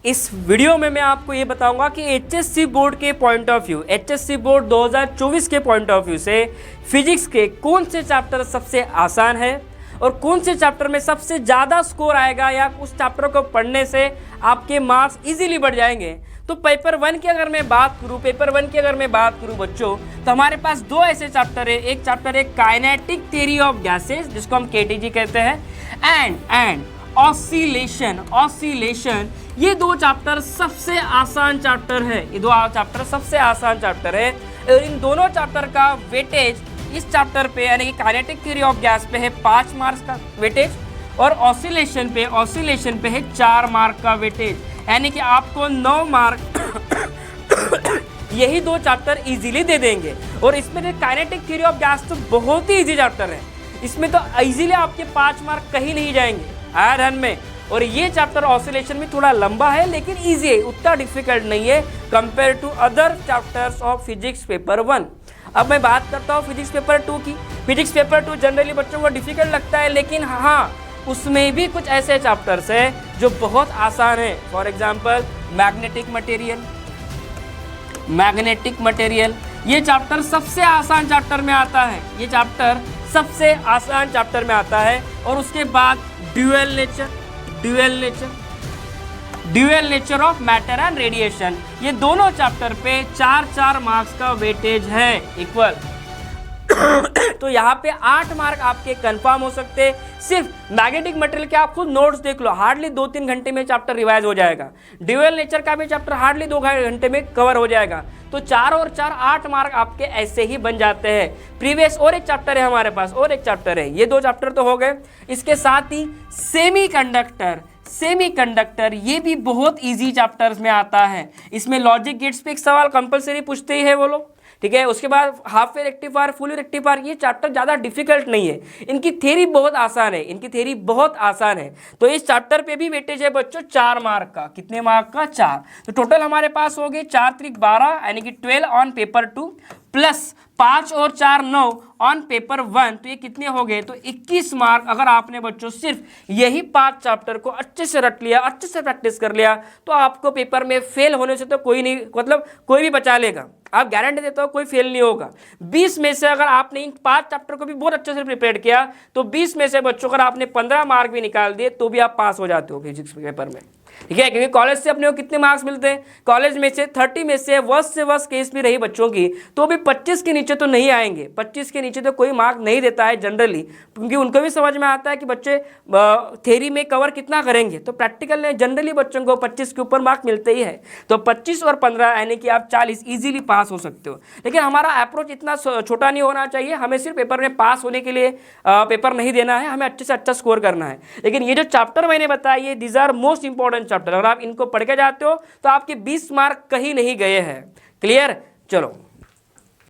इस वीडियो में मैं आपको ये बताऊंगा कि एचएससी बोर्ड के point of view, HSC board 2024 के पॉइंट ऑफ व्यू से फिजिक्स के कौन से चैप्टर सबसे आसान है और कौन से चैप्टर में सबसे ज़्यादा स्कोर आएगा या उस चैप्टर को पढ़ने से आपके मार्क्स इजीली बढ़ जाएंगे। तो पेपर वन की अगर मैं बात करूं बच्चों, तो हमारे पास दो ऐसे चैप्टर है। एक चैप्टर है काइनेटिक थ्योरी ऑफ गैसेस, जिसको हम केटीजी कहते हैं, एंड ऑसिलेशन। ये दो चैप्टर सबसे आसान चैप्टर है, ये दो चैप्टर सबसे आसान चैप्टर है। और इन दोनों चैप्टर का वेटेज इस चैप्टर पे यानी कि काइनेटिक थ्योरी ऑफ गैस पे है 5 मार्क्स का वेटेज और ऑसिलेशन पे है 4 मार्क का वेटेज, यानी कि आपको 9 मार्क यही दो चैप्टर इजीली दे देंगे। और इसमें काइनेटिक थ्योरी ऑफ गैस तो बहुत ही इजी चैप्टर है, इसमें तो इजीली आपके 5 मार्क कहीं नहीं जाएंगे आया ध्यान में। और ये चैप्टर ऑसिलेशन में थोड़ा लंबा है लेकिन इजी है, उतना डिफिकल्ट नहीं है compare to other chapters of physics paper 1। अब मैं बात करता हूँ फिजिक्स पेपर 2 की। फिजिक्स पेपर 2 जनरली बच्चों को डिफिकल्ट लगता है, लेकिन हाँ उसमें भी कुछ ऐसे चैप्टर्स हैं जो बहुत आसान है। फॉर एग्जांपल मैग्नेटिक मटेरियल, ये चैप्टर सबसे आसान चैप्टर में आता है, ये चैप्टर सबसे आसान चैप्टर में आता है। और उसके बाद dual nature of matter and radiation, ये दोनों चैप्टर पे 4 मार्क्स का वेटेज है इक्वल। तो यहाँ पे 8 मार्क आपके कंफर्म हो सकते हैं। सिर्फ मैग्नेटिक मटेरियल के आप खुद नोट्स देख लो, हार्डली 2-3 घंटे में चैप्टर रिवाइज हो जाएगा। ड्यूअल नेचर का भी चैप्टर हार्डली 2 घंटे में कवर हो जाएगा। तो 4 और 4 8 मार्क आपके ऐसे ही बन जाते हैं। प्रीवियस और एक चैप्टर है हमारे पास, और एक चैप्टर है, ये 2 चैप्टर तो हो गए। इसके साथ ही सेमीकंडक्टर ये भी बहुत इजी चैप्टर्स में आता है। इसमें लॉजिक गेट्स पे एक सवाल कंपलसरी पूछते ही है वो लोग, ठीक है। उसके बाद हाफ वे रेक्टिफायर, फुल वे रेक्टिफायर, ये चैप्टर ज़्यादा डिफिकल्ट नहीं है, इनकी थ्योरी बहुत आसान है। तो इस चैप्टर पे भी वेटेज है बच्चों 4 मार्क का। कितने मार्क का? 4। तो टोटल हमारे पास हो गए 4 3 12 यानी कि 12 ऑन पेपर 2 प्लस 5 और 4 9 ऑन पेपर 1। तो ये कितने हो गए? तो 21 मार्क। अगर आपने बच्चों सिर्फ यही 5 चैप्टर को अच्छे से रट लिया, अच्छे से प्रैक्टिस कर लिया, तो आपको पेपर में फेल होने से तो कोई नहीं, मतलब कोई भी बचा लेगा। आप गारंटी देता हो कोई फेल नहीं होगा। 20 में से अगर आपने इन 5 चैप्टर को भी बहुत अच्छे से प्रिपेयर किया, तो 20 में से बच्चों अगर आपने 15 मार्क भी निकाल दिए तो भी आप पास हो जाते हो फिजिक्स पेपर में, ठीक है। क्योंकि कॉलेज से अपने को कितने मार्क्स मिलते हैं? कॉलेज में से 30 में से वर्स्ट केस भी रही बच्चों की तो भी 25 के नीचे तो नहीं आएंगे। 25 के नीचे तो कोई मार्क नहीं देता है जनरली, क्योंकि उनको भी समझ में आता है कि बच्चे थ्योरी में कवर कितना करेंगे। तो प्रैक्टिकल में जनरली बच्चों को 25 के ऊपर मार्क मिलते ही है। तो 25 और 15 यानी कि आप 40 ईजिली पास हो सकते हो। लेकिन हमारा अप्रोच इतना छोटा नहीं होना चाहिए, हमें सिर्फ पेपर में पास होने के लिए पेपर नहीं देना है, हमें अच्छे से अच्छा स्कोर करना है। लेकिन ये जो चैप्टर मैंने बताया, ये these are most important chapter. अगर आप इनको पढ़ के जाते हो तो आपके 20 मार्क कहीं नहीं गए हैं। क्लियर? चलो।